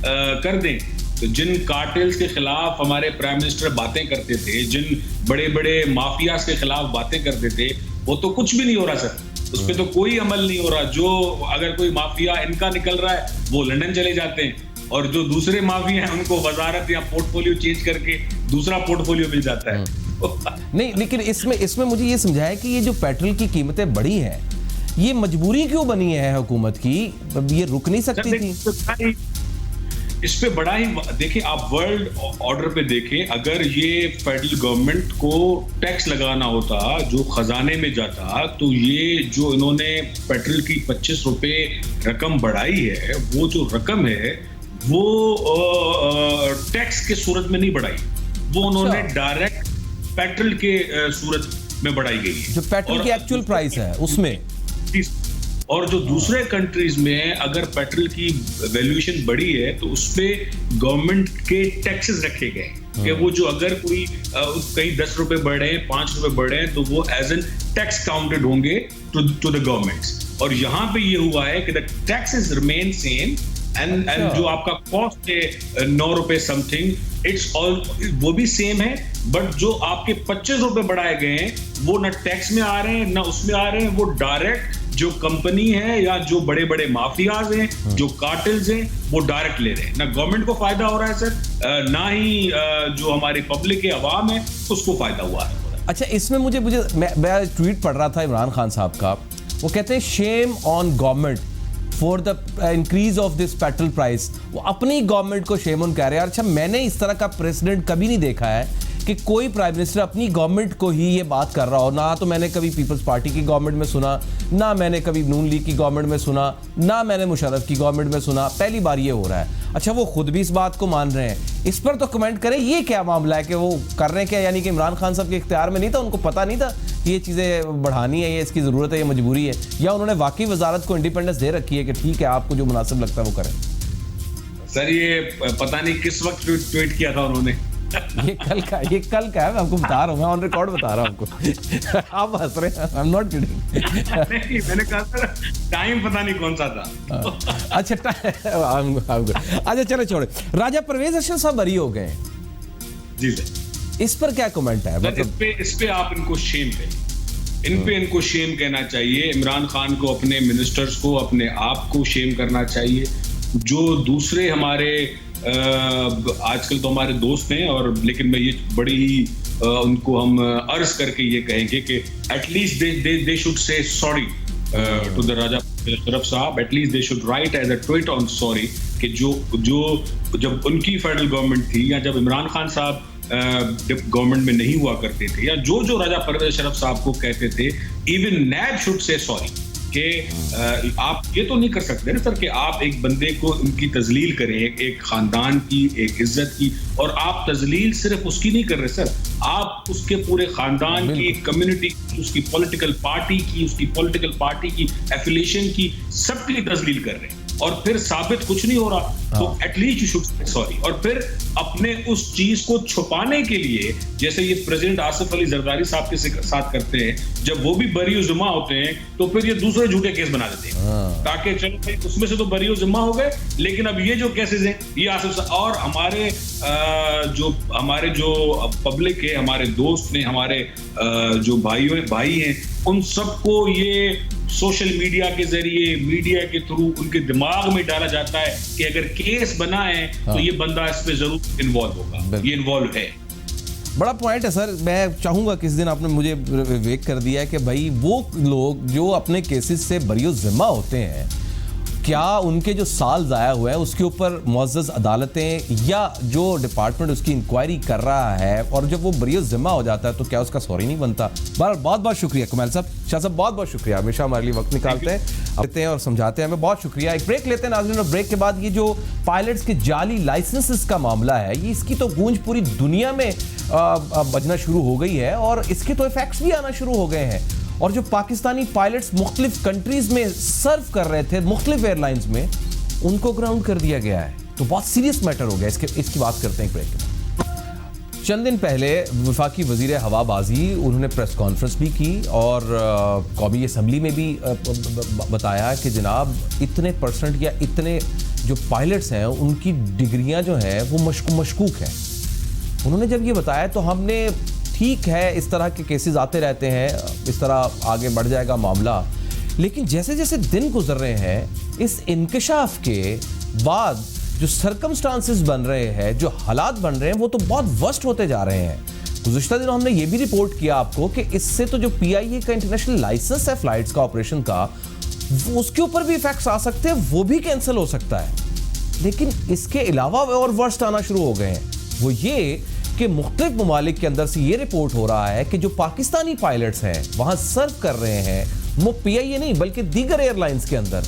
कर दें। तो जिन कार्टेल्स के खिलाफ हमारे प्राइम मिनिस्टर बातें करते थे, जिन बड़े बड़े माफियाज के खिलाफ बातें करते थे, वो तो कुछ भी नहीं हो रहा सर, उस पर तो कोई अमल नहीं हो रहा। जो अगर कोई माफिया इनका निकल रहा है वो लंदन चले जाते हैं, और जो दूसरे माफिया हैं उनको वजारत या पोर्टफोलियो चेंज करके दूसरा पोर्टफोलियो मिल जाता है। नहीं, लेकिन इसमें मुझे ये समझाया कि ये जो पेट्रोल की कीमतें बढ़ी हैं, ये मजबूरी क्यों बनी है हुकूमत की? ये रुक नहीं सकती थी? इस पे बड़ा ही देखिए, आप वर्ल्ड ऑर्डर पे देखें, अगर ये फेडरल गवर्नमेंट को टैक्स लगाना होता जो खजाने में जाता, तो ये जो इन्होंने पेट्रोल की 25 रुपए रकम बढ़ाई है, वो जो रकम है वो टैक्स के सूरत में नहीं बढ़ाई, वो उन्होंने डायरेक्ट पेट्रोल के सूरत में बढ़ाई गई है, जो पेट्रोल की एक्चुअल प्राइस है उसमें। और जो दूसरे कंट्रीज में अगर पेट्रोल की वैल्यूएशन बढ़ी है तो उसपे गवर्नमेंट के टैक्सेस रखे गए कि वो जो अगर कोई कहीं 10 रुपए बढ़े हैं, 5 रुपए बढ़े हैं, तो वो एज एन टैक्स काउंटेड होंगे टू द गवर्नमेंट्स। और यहाँ पे ये हुआ है कि the taxes remain same, and जो आपका कॉस्ट है 9 रुपए समथिंग, इट्स ऑल वो भी सेम है, बट जो आपके 25 रुपए बढ़ाए गए हैं वो ना टैक्स में आ रहे हैं ना उसमें आ रहे हैं, वो डायरेक्ट जो कंपनी है या जो बड़े बड़े माफियाज हैं, जो कार्टेल्स हैं, वो डायरेक्ट ले रहे हैं। ना गवर्नमेंट को फायदा हो रहा है सर, ना ही जो हमारी पब्लिक है, अवाम है, उसको फायदा हुआ है। अच्छा, इसमें मुझे मैं ट्वीट पढ़ रहा था इमरान खान साहब का, वो कहते हैं shame on government for the increase of this petrol price. वो अपनी गवर्नमेंट को शेम ऑन कह रहे हैं। अच्छा, मैंने इस तरह का प्रेसिडेंट कभी नहीं देखा है कि कोई प्राइम मिनिस्टर अपनी गवर्नमेंट को ही ये बात कर रहा हो। ना तो मैंने कभी पीपल्स पार्टी की गवर्नमेंट में सुना, ना मैंने कभी नून लीग की गवर्नमेंट में सुना, ना मैंने मुशर्रफ की गवर्नमेंट में सुना, पहली बार ये हो रहा है। अच्छा, वो खुद भी इस बात को मान रहे हैं, इस पर तो कमेंट करें, ये क्या मामला है कि वो कर रहे हैं क्या? यानी कि इमरान खान साहब के इख्तियार में नहीं था, उनको पता नहीं था कि ये चीज़ें बढ़ानी है, ये इसकी ज़रूरत है, ये मजबूरी है, या उन्होंने वाकई वजारत को इंडिपेंडेंस दे रखी है कि ठीक है आपको जो मुनासिब लगता है वो करें? सर ये पता नहीं किस वक्त ट्वीट किया था उन्होंने। ये कल का है, मैं आपको बता रहा हूँ, मैं ऑन रिकॉर्ड बता रहा हूँ आपको। आप हंस रहे हैं, आई एम नॉट किडिंग। नहीं, मैंने कहा था टाइम पता नहीं कौन सा था। अच्छा चलो छोड़े। राजा परवेज अरशद साहब बरी हो गए। जी सर, इस पर क्या कमेंट है? मतलब इस पे आप इनको शेम कहें, इनको शेम कहना चाहिए। इमरान खान को, अपने मिनिस्टर्स को, अपने आप को शेम करना चाहिए। जो दूसरे हमारे आजकल तो हमारे दोस्त हैं, और लेकिन मैं ये बड़ी ही उनको हम अर्ज करके ये कहेंगे कि at least they should say sorry to the Raja Sharaf साहब। At least they should write as a tweet on sorry कि जो जब उनकी फेडरल गवर्नमेंट थी, या जब इमरान खान साहब गवर्नमेंट में नहीं हुआ करते थे, या जो राजा परवेज शरफ साहब को कहते थे, even nab should say sorry कि आप ये तो नहीं कर सकते ना सर कि आप एक बंदे को उनकी तजलील करें, एक खानदान की, एक इज्जत की, और आप तजलील सिर्फ उसकी नहीं कर रहे सर, आप उसके पूरे खानदान की, कम्युनिटी की, उसकी पॉलिटिकल पार्टी की एफिलिएशन की, सबकी तजलील कर रहे हैं, और फिर साबित कुछ नहीं हो रहा। तो at least you should say sorry. और फिर अपने उस चीज को छुपाने के लिए, जैसे ये प्रेसिडेंट आसिफ अली जरदारी साहब के साथ करते हैं, जब वो भी बरी जुम्मा होते हैं तो फिर ये दूसरे झूठे केस बना देते हैं, ताकि चलो भाई उसमें से तो बरी जुम्मा हो गए, लेकिन अब ये जो केसेस हैं ये आसिफ और हमारे जो पब्लिक है, हमारे दोस्त हैं, हमारे जो भाई हैं, उन सबको ये सोशल मीडिया के जरिए, मीडिया के थ्रू उनके दिमाग में डाला जाता है कि अगर केस बना है तो ये बंदा इस पे जरूर इन्वॉल्व होगा, ये इन्वॉल्व है। बड़ा पॉइंट है सर। मैं चाहूंगा किस दिन आपने मुझे विवेक कर दिया है कि भाई वो लोग जो अपने केसेस से बरी जिम्मा होते हैं, क्या उनके जो साल ज़ाया हुआ है उसके ऊपर मुअज़्ज़ज़ अदालतें या जो डिपार्टमेंट उसकी इंक्वायरी कर रहा है, और जब वो बरी ज़िम्मा हो जाता है तो क्या उसका सॉरी नहीं बनता? बहुत बहुत शुक्रिया कमाल साहब, शाह साहब बहुत बहुत शुक्रिया, हमेशा हमारे लिए वक्त निकालते हैं और समझाते हैं हमें, बहुत शुक्रिया। एक ब्रेक लेते हैं नाज़रीन, और ब्रेक के बाद ये जो पायलट्स के जाली लाइसेंसेस का मामला है, ये इसकी तो गूंज पूरी दुनिया में बजना शुरू हो गई है, और इसके तो इफेक्ट्स भी आना शुरू हो गए हैं। और जो पाकिस्तानी पायलट्स मुख्तलिफ कंट्रीज में सर्व कर रहे थे, मुख्तलिफ एयरलाइंस में, उनको ग्राउंड कर दिया गया है। तो बहुत सीरियस मैटर हो गया। इसकी बात करते हैं ब्रेक के बाद। चंद दिन पहले वफाकी वजीर हवाबाजी, उन्होंने प्रेस कॉन्फ्रेंस भी की और कौमी असम्बली में भी बताया कि जनाब इतने परसेंट या इतने जो पायलट्स हैं उनकी डिग्रियां जो हैं वो मशकूक हैं। उन्होंने जब ये बताया तो हमने, ठीक है इस तरह के केसेस आते रहते हैं, इस तरह आगे बढ़ जाएगा मामला, लेकिन जैसे जैसे दिन गुजर रहे हैं, इस इंकशाफ के बाद जो सर्कमस्टांसेस बन रहे हैं, जो हालात बन रहे हैं, वो तो बहुत वर्स्ट होते जा रहे हैं। गुज़िश्ता दिनों हमने ये भी रिपोर्ट किया आपको कि इससे तो जो PIA का इंटरनेशनल लाइसेंस है फ्लाइट्स का, ऑपरेशन का, वो उसके ऊपर भी इफेक्ट्स आ सकते हैं, वो भी कैंसिल हो सकता है। लेकिन इसके अलावा और वर्स्ट आना शुरू हो गए हैं, वो ये कि मुख्तलिफ ममालिक के अंदर से ये रिपोर्ट हो रहा है कि जो पाकिस्तानी पायलट्स हैं वहां सर्व कर रहे हैं, वो PIA नहीं बल्कि दीगर एयरलाइंस के अंदर,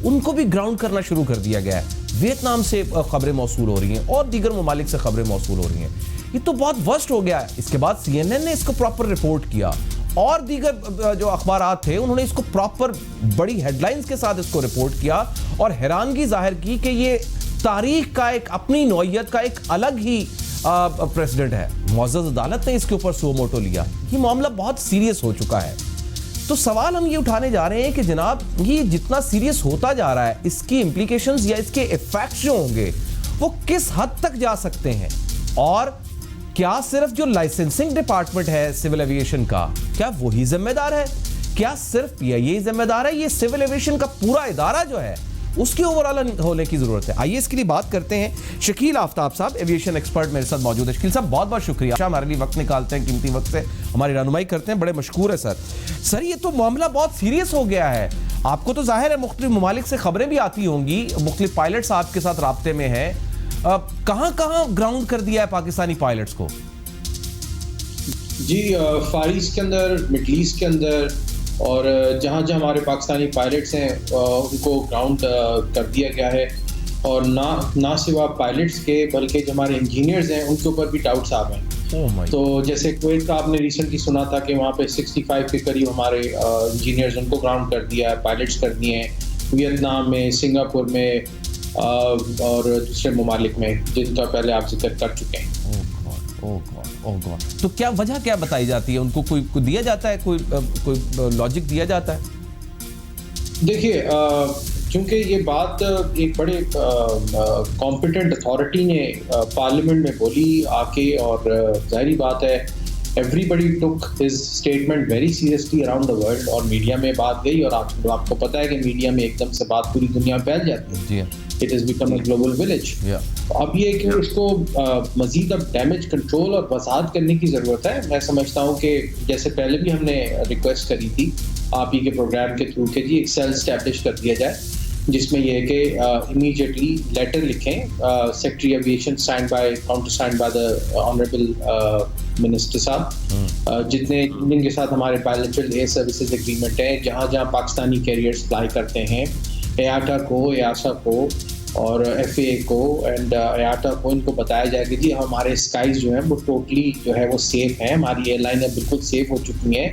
उनको भी ग्राउंड करना शुरू कर दिया गया है। वियतनाम से खबरें मौसूल हो रही हैं और दीगर ममालिक से खबरें मौसूल हो रही हैं। ये तो बहुत वर्स्ट हो गया है। इसके बाद CNN ने इसको प्रॉपर रिपोर्ट किया, और दीगर जो अखबारात थे उन्होंने इसको प्रॉपर बड़ी हेडलाइंस के साथ इसको रिपोर्ट किया, और हैरानगी जाहिर की कि ये तारीख का एक अपनी नौइयत का एक अलग ही प्रेसिडेंट है। मुअज़्ज़ज़ अदालत ने इसके ऊपर सो मोटो लिया। ये मामला बहुत सीरियस हो चुका है। तो सवाल हम ये उठाने जा रहे हैं कि जनाब ये जितना सीरियस होता जा रहा है, इसकी इम्प्लीकेशंस या इसके इफेक्ट्स जो होंगे वो किस हद तक जा सकते हैं, और क्या सिर्फ जो लाइसेंसिंग डिपार्टमेंट है सिविल एविएशन का, क्या वही जिम्मेदार है? क्या सिर्फ PIA जिम्मेदार है? ये सिविल एविएशन का पूरा इदारा जो है उसकी ओवरऑल होने की जरूरत है। आइए इसके लिए बात करते हैं। शकील आफ्ताब साहब, एविएशन एक्सपर्ट, मेरे साथ मौजूद है। शकील साहब बहुत बहुत शुक्रिया, हमारे लिए वक्त निकालते हैं, कीमती वक्त से हमारी रहनुमाई करते हैं, बड़े मशकूर है सर। ये तो मामला बहुत सीरियस हो गया है। आपको तो जाहिर है मुख्तलिफ ममालिक से खबरें भी आती होंगी, मुख्तलिफ पायलट्स आपके साथ राब्ते में हैं, कहां ग्राउंड कर दिया है पाकिस्तानी पायलट्स को? जी, फार ईस्ट के अंदर, मिडल ईस्ट के अंदर, और जहाँ जहाँ हमारे पाकिस्तानी पायलट्स हैं उनको ग्राउंड कर दिया गया है। और ना सिवा पायलट्स के बल्कि जो हमारे इंजीनियर्स हैं उनके ऊपर भी डाउट्स आ गए। तो जैसे कुवैत का आपने रिसेंटली सुना था कि वहाँ पे 65 के करीब हमारे इंजीनियर्स उनको ग्राउंड कर दिया है, पायलट्स कर दिए हैं। वियतनाम में, सिंगापुर में, और दूसरे ममालिक में जिनका पहले आप जिक्र कर चुके हैं। ओह गॉड। तो क्या वजह क्या बताई जाती है उनको? कोई दिया जाता है, कोई लॉजिक दिया जाता है? देखिए, चूंकि ये बात एक बड़े कॉम्पिटेंट अथॉरिटी ने पार्लियामेंट में बोली आके, और जाहिर बात है everybody took his statement very seriously around the world, और मीडिया में बात गई, और आपको पता है कि मीडिया में एकदम से बात पूरी दुनिया में फैल जाती है। It is become a global village. अब ये कि उसको मजीद अब डैमेज कंट्रोल और वजाहत करने की ज़रूरत है। मैं समझता हूँ कि जैसे पहले भी हमने रिक्वेस्ट करी थी आप ही के प्रोग्राम के थ्रू के जी एक सेल स्टैब्लिश कर दिया जाए, जिसमें यह है कि इमीडिएटली लेटर लिखें, secretary aviation counter sign by the honourable minister साहब, जिनके साथ हमारे बायलैटरल एयर सर्विसेज एग्रीमेंट है, जहाँ जहाँ पाकिस्तानी कैरियर्स फ्लाई करते हैं, एआटा को, एआसा को और एफए को एंड एआटा को, इनको बताया जाए कि जी हमारे स्काईज जो हैं वो टोटली जो है वो सेफ हैं, हमारी एयरलाइनें बिल्कुल सेफ हो चुकी हैं,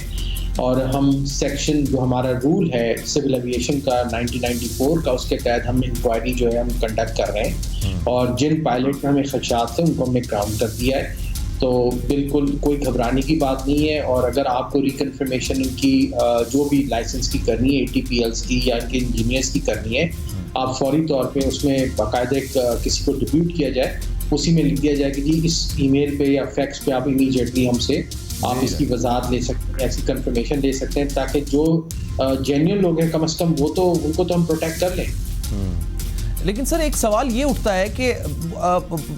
और हम सेक्शन जो हमारा रूल है सिविल एविएशन का 1994 का, उसके तहत हम इंक्वायरी जो है हम कंडक्ट कर रहे हैं, और जिन पायलट में हमें खदशात थे उनको हमने ग्राउंड कर दिया है। तो बिल्कुल कोई घबराने की बात नहीं है, और अगर आपको रिकन्फर्मेशन इनकी जो भी लाइसेंस की करनी है ATPLs की या इनके इंजीनियर्स की करनी है, आप फौरी तौर पे उसमें बाकायदे किसी को डिप्यूट किया जाए, उसी में लिख दिया जाए कि जी इस ईमेल पे या फैक्स पे आप इमीडिएटली हमसे आप इसकी वजाहत ले सकते हैं, ऐसी कंफर्मेशन दे सकते हैं, ताकि जो जेन्युइन लोग हैं कम से कम वो तो उनको तो हम प्रोटेक्ट कर लें। लेकिन सर एक सवाल ये उठता है कि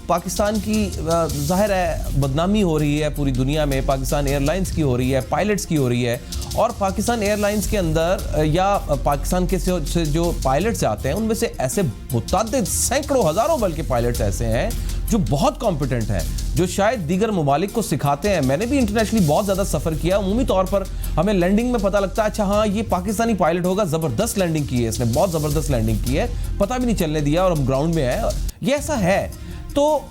पाकिस्तान की जाहिर है बदनामी हो रही है पूरी दुनिया में, पाकिस्तान एयरलाइंस की हो रही है, पायलट्स की हो रही है, और पाकिस्तान एयरलाइंस के अंदर या पाकिस्तान के से जो पायलट्स आते हैं उनमें से ऐसे मुतअद्दिद सैकड़ों हज़ारों बल्कि पायलट्स ऐसे हैं जो बहुत कॉम्पिटेंट हैं, जो शायद दीगर ममालिक को सिखाते हैं। मैंने भी इंटरनेशनली बहुत ज़्यादा सफ़र किया, उमूमी तौर पर हमें लैंडिंग में पता लगता है अच्छा हाँ ये पाकिस्तानी पायलट होगा, ज़बरदस्त लैंडिंग की है इसने, बहुत ज़बरदस्त लैंडिंग की है, पता भी नहीं चलने दिया और हम ग्राउंड में है, ये ऐसा है। तो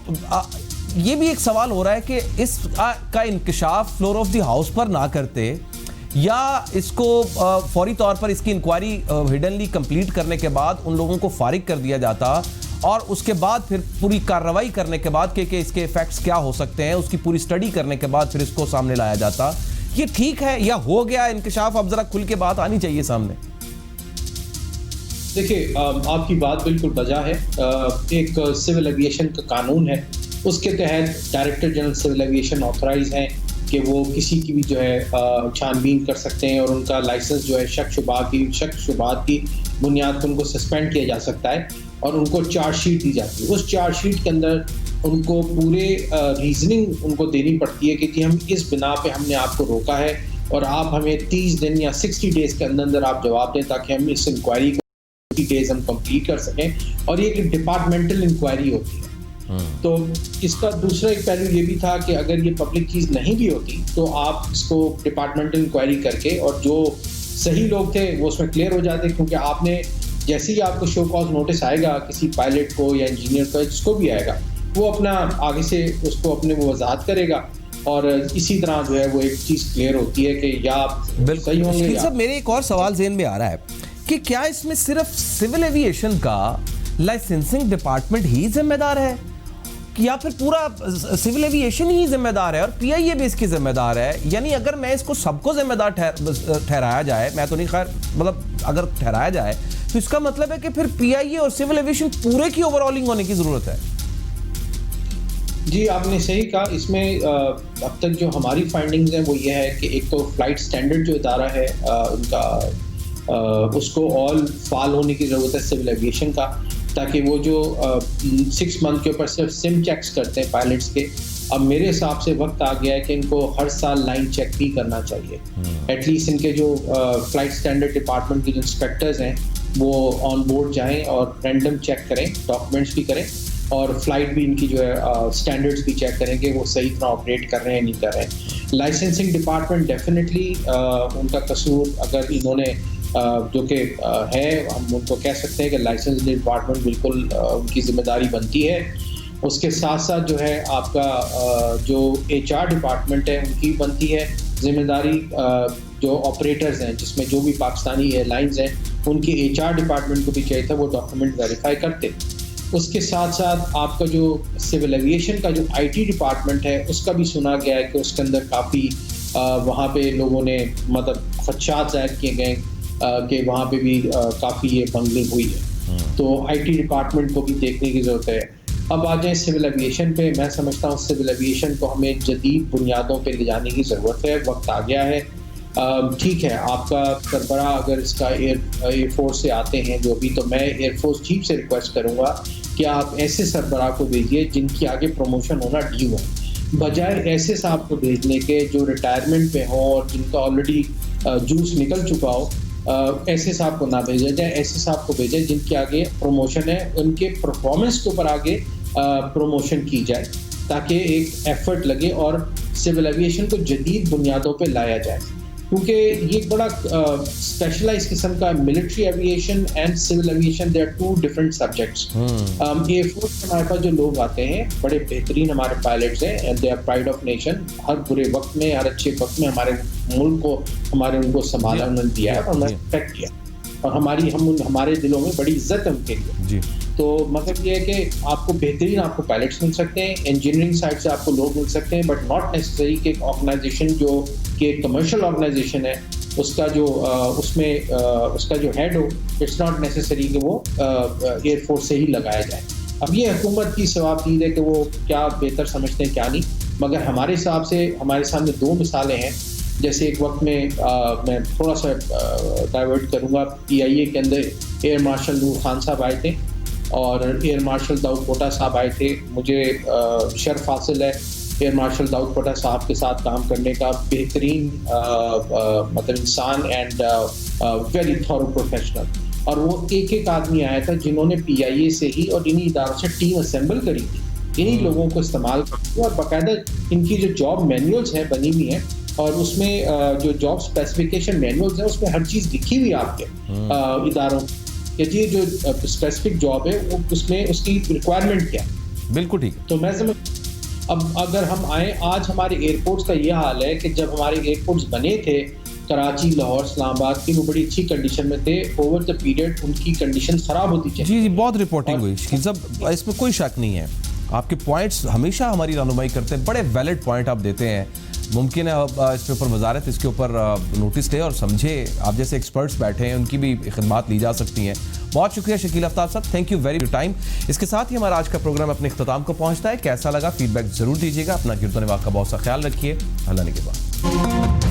ये भी एक सवाल हो रहा है कि इस का इंकशाफ फ्लोर ऑफ द हाउस पर ना करते, या इसको फौरी तौर पर इसकी इंक्वायरी हिडनली कंप्लीट करने के बाद उन लोगों को फारिग कर दिया जाता, और उसके बाद फिर पूरी कार्रवाई करने के बाद कि इसके इफेक्ट्स क्या हो सकते हैं, उसकी पूरी स्टडी करने के बाद फिर इसको सामने लाया जाता। ये ठीक है या हो गया इंकशाफ? अब जरा खुल के बात आनी चाहिए सामने। देखिए, आपकी बात बिल्कुल बजा है। एक सिविल एविएशन का कानून है, उसके तहत director general civil aviation authorise हैं कि वो किसी की भी जो है छानबीन कर सकते हैं, और उनका लाइसेंस जो है शक शुबात की बुनियाद पर उनको सस्पेंड किया जा सकता है, और उनको चार्जशीट दी जाती है। उस चार्जशीट के अंदर उनको पूरे रीजनिंग उनको देनी पड़ती है कि जी हम इस बिना पे हमने आपको रोका है, और आप हमें 30 दिन या 60 डेज के अंदर आप जवाब दें, ताकि हम इस इंक्वायरी को 60 डेज हम कंप्लीट कर सकें, और ये एक डिपार्टमेंटल इंक्वायरी होती है। तो इसका दूसरा एक पहलू ये भी था कि अगर ये पब्लिक चीज़ नहीं भी होती तो आप इसको डिपार्टमेंटल इंक्वायरी करके, और जो सही लोग थे वो उसमें क्लियर हो जाते, क्योंकि आपने जैसे ही आपको शो कॉज नोटिस आएगा किसी पायलट को या इंजीनियर को, जिसको भी आएगा, वो अपना आगे से उसको अपने वो वजाहत करेगा, और इसी तरह जो है वो एक चीज़ क्लियर होती है कि या सही होंगे। सर मेरे एक और सवाल ज़हन में आ रहा है कि क्या इसमें सिर्फ सिविल एविएशन का लाइसेंसिंग डिपार्टमेंट ही जिम्मेदार है, या फिर पूरा सिविल एविएशन ही जिम्मेदार है और PIA भी इसकी जिम्मेदार है? यानी अगर मैं इसको सबको जिम्मेदार ठहराया जाए, मैं तो नहीं, खैर मतलब अगर ठहराया जाए तो इसका मतलब है कि फिर PIA और सिविल एविएशन पूरे की ओवरऑलिंग होने की जरूरत है। जी, आपने सही कहा। इसमें अब तक जो हमारी फाइंडिंग्स हैं वो ये है कि एक तो फ्लाइट स्टैंडर्ड जो इदारा है उनका उसको ऑल फाल होने की ज़रूरत है सिविल एविएशन का, ताकि वो जो 6 मंथ के ऊपर सिर्फ सिम चेक्स करते हैं पायलट्स के, अब मेरे हिसाब से वक्त आ गया है कि इनको हर साल लाइन चेक भी करना चाहिए। एटलीस्ट इनके जो फ्लाइट स्टैंडर्ड डिपार्टमेंट के जो इंस्पेक्टर्स हैं वो ऑन बोर्ड जाएं और रैंडम चेक करें, डॉक्यूमेंट्स भी करें, और फ्लाइट भी इनकी जो है स्टैंडर्ड्स भी चेक करें कि वो सही तरह ऑपरेट कर रहे हैं नहीं कर रहे हैं। लाइसेंसिंग डिपार्टमेंट डेफिनेटली उनका कसूर, अगर इन्होंने जो कि है, हम उनको कह सकते हैं कि लाइसेंस डिपार्टमेंट बिल्कुल उनकी जिम्मेदारी बनती है। उसके साथ साथ जो है आपका जो HR डिपार्टमेंट है उनकी बनती है जिम्मेदारी, जो ऑपरेटर्स हैं जिसमें जो भी पाकिस्तानी एयरलाइंस हैं उनकी HR डिपार्टमेंट को भी चाहिए था वो डॉक्यूमेंट वेरीफाई करते। उसके साथ साथ आपका जो सिविल एविएशन का जो आईटी डिपार्टमेंट है उसका भी सुना गया है कि उसके अंदर काफ़ी वहाँ पे लोगों ने मतलब खदशात जाहिर किए गए कि वहाँ पे भी काफ़ी ये बंगलिंग हुई है। तो आईटी डिपार्टमेंट को भी देखने की ज़रूरत है। अब आ जाए सिविल एविएशन पे, मैं समझता हूँ सिविल एविएशन को हमें जदीद बुनियादों पे ले जाने की ज़रूरत है, वक्त आ गया है। ठीक है, आपका सरबराह अगर इसका एयरफोर्स से आते हैं जो भी, तो मैं एयरफोर्स चीफ से रिक्वेस्ट करूँगा कि आप ऐसे सरबराह को भेजिए जिनकी आगे प्रमोशन होना ड्यू हो, बजाय ऐसे साहब को भेजने के जो रिटायरमेंट पे हो और जिनका ऑलरेडी जूस निकल चुका हो। ऐसे साहब को ना भेजा जाए, ऐसे साहब को भेजें जिनके आगे प्रमोशन है, उनके परफॉर्मेंस के ऊपर आगे प्रमोशन की जाए ताकि एक एफर्ट लगे और सिविल एविएशन को जदीद बुनियादों पे लाया जाए। क्योंकि ये एक बड़ा स्पेशलाइज किस्म का military aviation and civil aviation, they are two different subjects. Air force में हमारे पास जो लोग आते हैं बड़े बेहतरीन हमारे पायलट्स हैं and they are pride of nation. हर बुरे वक्त में, हर अच्छे वक्त में हमारे मुल्क को उनको संभाला उन्होंने दिया है और उन्होंने रिस्पेक्ट किया और हमारे दिलों में बड़ी इज्जत है उनके लिए। तो मतलब ये है कि आपको बेहतरीन आपको पायलट्स मिल सकते हैं, इंजीनियरिंग साइड से आपको लोग मिल सकते हैं, बट नॉट नेसेसरी कि एक ऑर्गेनाइजेशन जो कि कमर्शियल ऑर्गेनाइजेशन है उसका जो उसका जो हेड हो, इट्स नॉट नेसेसरी कि वो एयरफोर्स से ही लगाया जाए। अब ये हुकूमत की सवाबदीद है कि वो क्या बेहतर समझते हैं क्या नहीं, मगर हमारे हिसाब से हमारे सामने दो मिसालें हैं। जैसे एक वक्त में मैं थोड़ा सा डाइवर्ट करूँगा, PIA के अंदर एयर मार्शल नूर खान साहब आए थे और एयर मार्शल दाऊद कोटा साहब आए थे। मुझे शर्फ हासिल है एयर मार्शल दाऊद कोटा साहब के साथ काम करने का, बेहतरीन मतलब इंसान एंड वेरी थॉरो प्रोफेशनल। और वो एक आदमी आया था जिन्होंने PIA से ही और इन्हीं इदारों से टीम असेंबल करी थी, इन्हीं लोगों को इस्तेमाल करते और बाकायदा इनकी जो जॉब मैनुअल्स हैं बनी हुई हैं और उसमें जो जॉब स्पेसिफिकेशन मैनुअल्स हैं उसमें हर चीज़ लिखी हुई है आपके इदारों कि जी जो स्पेसिफिक जॉब है वो उसमें उसकी रिक्वायरमेंट क्या है। बिल्कुल ठीक। तो मैं समझ, अब अगर हम आए, आज हमारे एयरपोर्ट्स का ये हाल है कि जब हमारे एयरपोर्ट्स बने थे कराची, लाहौर, इस्लामाबाद की, वो बड़ी अच्छी कंडीशन में थे। ओवर द पीरियड उनकी कंडीशन खराब होती चली। जी, बहुत रिपोर्टिंग हुई सब, इसमें कोई शक नहीं है। आपके पॉइंट्स हमेशा हमारी रहनुमाई करते हैं, बड़े वैलिड पॉइंट आप देते हैं। मुमकिन है इसके ऊपर वजारत इसके ऊपर नोटिस ले और समझे, आप जैसे एक्सपर्ट्स बैठे हैं उनकी भी खिदमात ली जा सकती हैं। बहुत शुक्रिया शकील आफ्ताब साहब, थैंक यू वेरी टाइम। इसके साथ ही हमारा आज का प्रोग्राम अपने इख्तिताम को पहुंचता है। कैसा लगा फीडबैक जरूर दीजिएगा, अपना गिरदो नवाह का बहुत सा ख्याल रखिए। अल्लाह ने के बाद।